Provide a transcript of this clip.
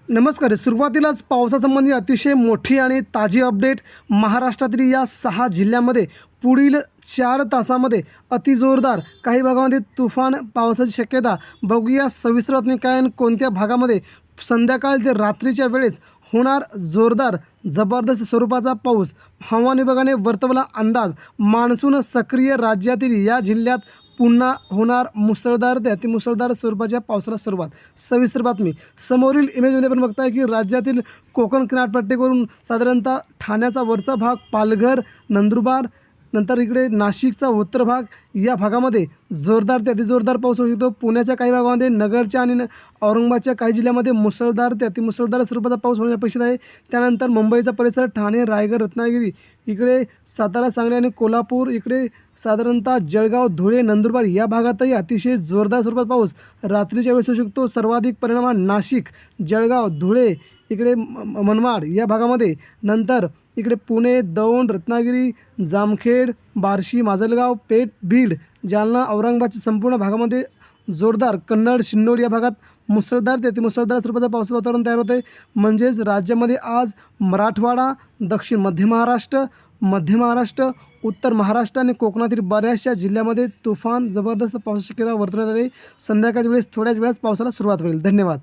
नमस्कार. सुरुवातीलाच पावसासंबंधी अतिशय मोठी आणि ताजी अपडेट. महाराष्ट्रातील या 6 जिल्ह्यांमध्ये पुढील 4 तासामध्ये अतिजोरदार, काही भागामध्ये तुफान पावसाची शक्यता. बघूया सविस्तर बातमी काय आणि कोणत्या भागामध्ये संध्याकाळ ते रात्रीच्या वेळेस होणार जोरदार जबरदस्त स्वरूपाचा पाऊस. हवामान विभागाने वर्तवला अंदाज. मान्सून सक्रिय, राज्यातील या जिल्ह्यात पुन्हा होणार मुसळधार ते अतिमुसळधार स्वरूपाच्या पावसाला सुरुवात. सविस्तर बातमी. समोरील इमेजमध्ये आपण बघताय की राज्यातील कोकण किनारपट्टीवरून साधारणतः ठाण्याचा वरचा भाग, पालघर, नंदुरबार, नंतर इकडे नाशिकचा उत्तर भाग, या भागामध्ये जोरदार ते अतिजोरदार पाऊस होऊ शकतो. पुण्याच्या काही भागामध्ये, नगरच्या आणि औरंगाबादच्या काही जिल्ह्यामध्ये मुसळधार ते अतिमुसळधार स्वरूपाचा पाऊस होणे अपेक्षित आहे. त्यानंतर मुंबईचा परिसर, ठाणे, रायगड, रत्नागिरी, इकडे सातारा, सांगली आणि कोल्हापूर, इकडे साधारणतः जळगाव, धुळे, नंदुरबार या भागातही अतिशय जोरदार स्वरूपात पाऊस रात्रीच्या वेळेस होऊ शकतो. सर्वाधिक परिणाम नाशिक, जळगाव, धुळे, इकडे मनमाड या भागामध्ये. नंतर इकडे पुणे, दौंड, रत्नागिरी, जामखेड, बार्शी, माजलगाव, पेठ, बीड, जालना, औरंगाबादच्या संपूर्ण भागामध्ये जोरदार. कन्नड, सिन्नर या भागात मुसळधार ते अतिमुसळधार स्वरूपाचं पावसाचं वातावरण तयार होतं आहे. म्हणजेच राज्यामध्ये आज मराठवाडा, दक्षिण मध्य महाराष्ट्र, उत्तर महाराष्ट्र आणि कोकणातील बऱ्याचशा जिल्ह्यामध्ये तुफान जबरदस्त पावसाची शक्यता वर्तवण्यात आली. संध्याकाळच्या वेळेस थोड्याच वेळात पावसाला सुरुवात होईल. धन्यवाद.